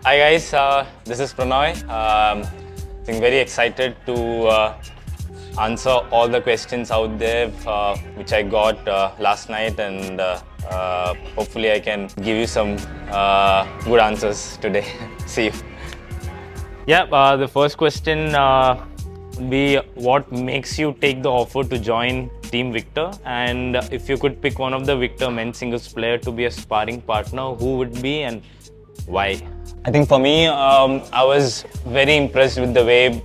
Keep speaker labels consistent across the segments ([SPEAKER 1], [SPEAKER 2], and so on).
[SPEAKER 1] Hi guys, this is Prannoy. I'm very excited to answer all the questions out there which I got last night, and hopefully I can give you some good answers today. See you. Yeah, the first question would be what makes you take the offer to join Team Victor, and if you could pick one of the Victor men's singles player to be a sparring partner, who would be and why? I think for me, I was very impressed with the way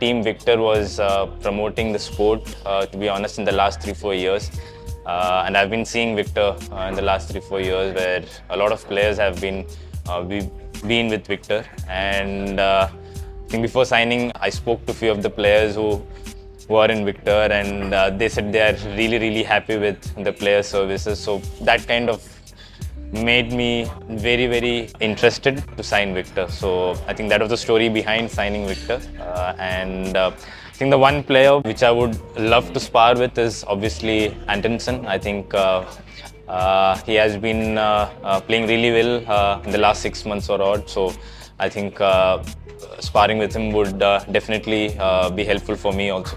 [SPEAKER 1] Team Victor was promoting the sport, to be honest, in the last 3-4 years. And I've been seeing Victor in the last 3-4 years where a lot of players have we've been with Victor. And I think before signing, I spoke to a few of the players who are in Victor, and they said they are really happy with the player services. So that kind of made me very interested to sign Victor. So I think that was the story behind signing Victor. And I think the one player which I would love to spar with is obviously Antonsen. I think he has been playing really well in the last 6 months or odd. So I think sparring with him would definitely be helpful for me also.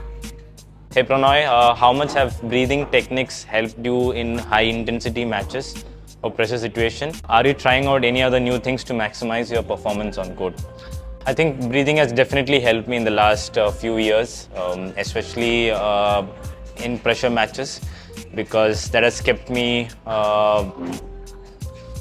[SPEAKER 1] Hey Prannoy, how much have breathing techniques helped you in high intensity matches or pressure situation? Are you trying out any other new things to maximize your performance on court? I think breathing has definitely helped me in the last few years, especially in pressure matches, because that has kept me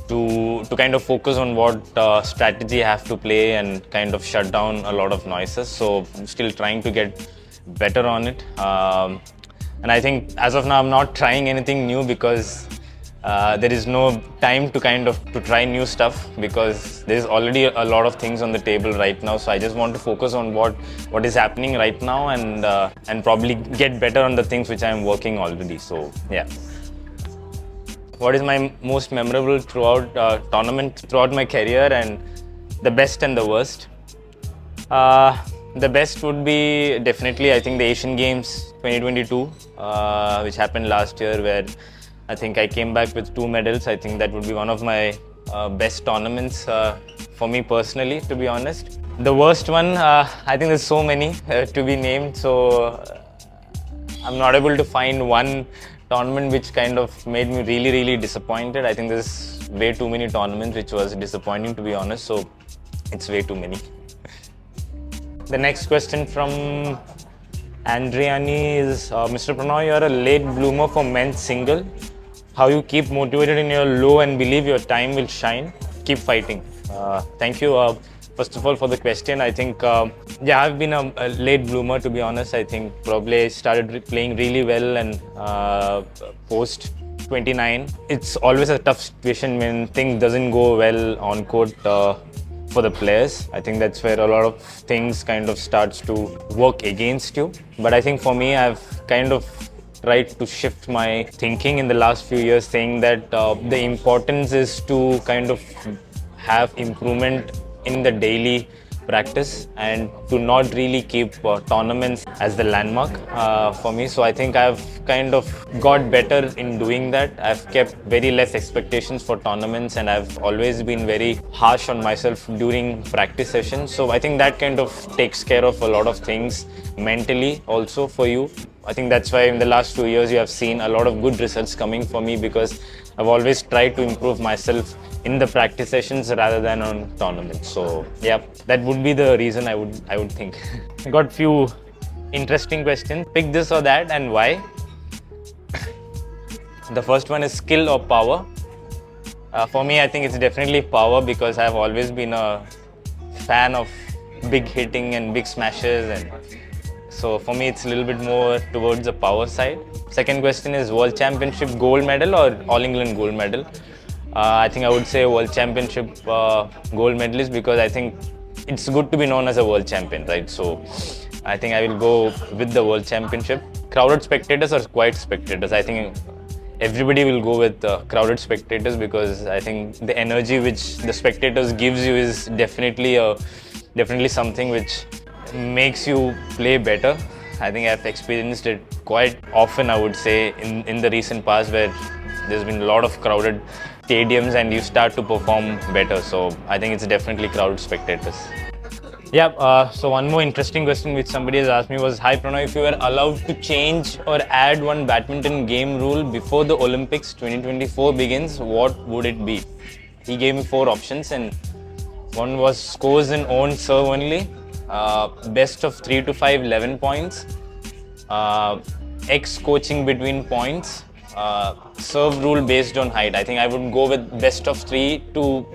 [SPEAKER 1] to kind of focus on what strategy I have to play and kind of shut down a lot of noises. So I'm still trying to get better on it. And I think as of now I'm not trying anything new because there is no time to try new stuff, because there's already a lot of things on the table right now. So I just want to focus on what is happening right now, and probably get better on the things which I'm working already. So yeah. What is my most memorable tournament throughout my career, and the best and the worst? The best would be definitely, I think, the Asian Games 2022, which happened last year, where I think I came back with 2 medals. I think that would be one of my best tournaments for me personally, to be honest. The worst one, I think there's so many to be named, so I'm not able to find one tournament which kind of made me really disappointed. I think there's way too many tournaments which was disappointing, to be honest, so it's way too many. The next question from Andriani is, Mr. Prannoy, you are a late bloomer for men's single. How you keep motivated in your low and believe your time will shine? Keep fighting. Thank you, first of all, for the question. I think, yeah, I've been a late bloomer, to be honest. I think probably I started playing really well and post 29. It's always a tough situation when things doesn't go well on court for the players. I think that's where a lot of things kind of starts to work against you. But I think for me, I've kind of tried to shift my thinking in the last few years, saying that the importance is to kind of have improvement in the daily practice and to not really keep tournaments as the landmark for me. So I think I've kind of got better in doing that. I've kept very less expectations for tournaments, and I've always been very harsh on myself during practice sessions. So I think that kind of takes care of a lot of things mentally also for you. I think that's why in the last 2 years you have seen a lot of good results coming for me, because I've always tried to improve myself in the practice sessions rather than on tournaments. So yeah, that would be the reason I would think. I got few interesting questions. Pick this or that, and why? The first one is skill or power. For me, I think it's definitely power, because I've always been a fan of big hitting and big smashes, and so for me it's a little bit more towards the power side. Second question is World Championship gold medal or All England gold medal. I think I would say World Championship gold medalist, because I think it's good to be known as a world champion, right? So I think I will go with the World Championship. Crowded spectators or quiet spectators? I think everybody will go with crowded spectators, because I think the energy which the spectators gives you is definitely something which makes you play better. I think I've experienced it quite often, I would say, in the recent past, where there's been a lot of crowded stadiums and you start to perform better. So I think it's definitely crowd spectators. Yeah, so one more interesting question which somebody has asked me was, hi Prannoy, if you were allowed to change or add one badminton game rule before the Olympics 2024 begins, what would it be? He gave me 4 options, and one was scores in own serve only, best of 3 to 5 11 points, X coaching between points, serve rule based on height. I think I would go with best of 3 to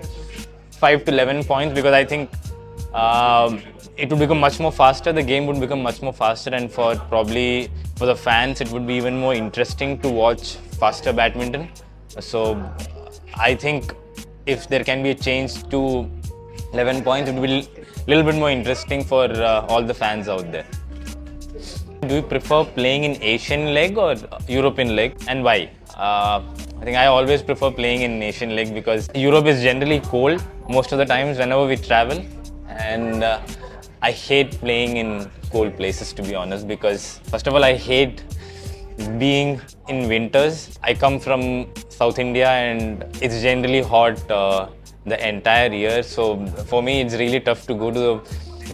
[SPEAKER 1] 5 to 11 points because I think it would become much more faster. The game would become much more faster, and for probably for the fans, it would be even more interesting to watch faster badminton. So I think if there can be a change to 11 points, it would be a little bit more interesting for all the fans out there. Do you prefer playing in Asian leg or European leg, and why? I think I always prefer playing in Asian leg because Europe is generally cold most of the times whenever we travel, and I hate playing in cold places, to be honest, because first of all I hate being in winters. I come from South India and it's generally hot the entire year, so for me it's really tough to go to the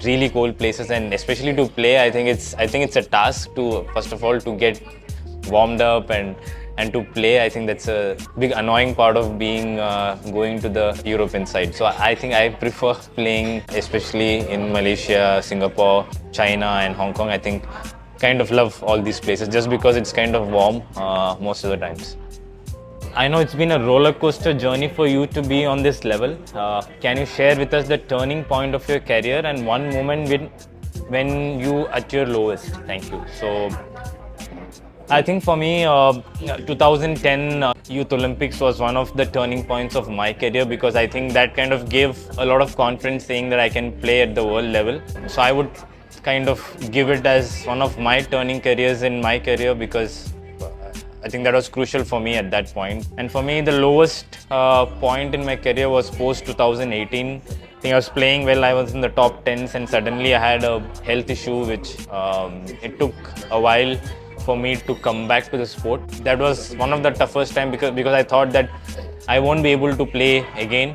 [SPEAKER 1] really cold places, and especially to play. I think it's a task to first of all to get warmed up and to play. I think that's a big annoying part of being going to the European side. So I think I prefer playing, especially in Malaysia, Singapore, China, and Hong Kong. I think kind of love all these places just because it's kind of warm most of the times. I know it's been a roller coaster journey for you to be on this level. Can you share with us the turning point of your career and one moment when you at your lowest? Thank you. So I think for me, 2010 Youth Olympics was one of the turning points of my career because I think that kind of gave a lot of confidence saying that I can play at the world level. So I would kind of give it as one of my turning careers in my career because I think that was crucial for me at that point. And for me, the lowest point in my career was post 2018. I think I was playing well, I was in the top 10s, and suddenly I had a health issue which it took a while for me to come back to the sport. That was one of the toughest time because I thought that I won't be able to play again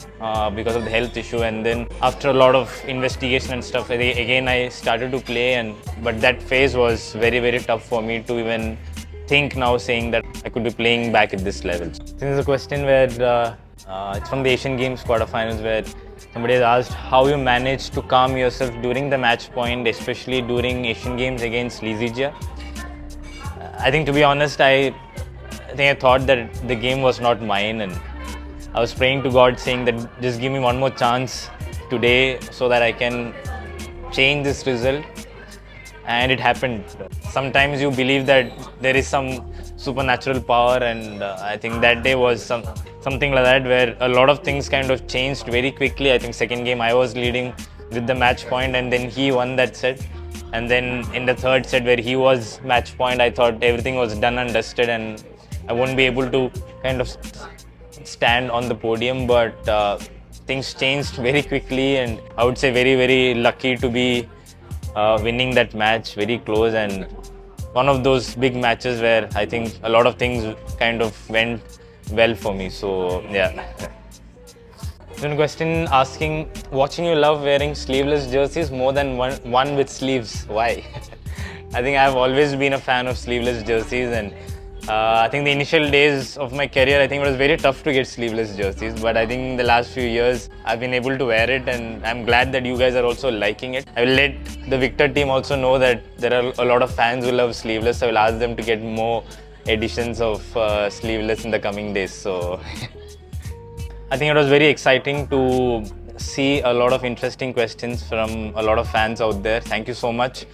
[SPEAKER 1] because of the health issue. And then after a lot of investigation and stuff, again I started to play, but that phase was very, very tough for me to even think now, saying that I could be playing back at this level. This is a question where it's from the Asian Games quarterfinals, where somebody has asked how you managed to calm yourself during the match point, especially during Asian Games against Lesia. I think, to be honest, I thought that the game was not mine, and I was praying to God, saying that just give me one more chance today so that I can change this result. And it happened. Sometimes you believe that there is some supernatural power, and I think that day was something like that, where a lot of things kind of changed very quickly. I think second game I was leading with the match point, and then he won that set. And then in the third set where he was match point, I thought everything was done and dusted and I won't be able to kind of stand on the podium. But things changed very quickly, and I would say very, very lucky to be winning that match very close, and one of those big matches where I think a lot of things kind of went well for me. So yeah. One question asking, watching you love wearing sleeveless jerseys more than one with sleeves. Why? I think I've always been a fan of sleeveless jerseys, and I think the initial days of my career, I think it was very tough to get sleeveless jerseys, but I think in the last few years I've been able to wear it, and I'm glad that you guys are also liking it. I will let the Victor team also know that there are a lot of fans who love sleeveless, so I will ask them to get more editions of sleeveless in the coming days. So I think it was very exciting to see a lot of interesting questions from a lot of fans out there. Thank you so much.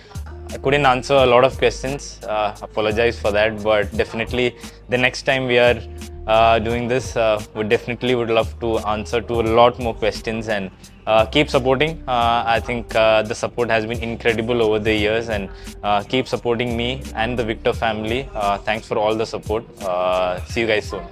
[SPEAKER 1] I couldn't answer a lot of questions, apologize for that, but definitely the next time we are doing this, we definitely would love to answer to a lot more questions, and keep supporting. I think the support has been incredible over the years, and keep supporting me and the Victor family. Thanks for all the support. See you guys soon.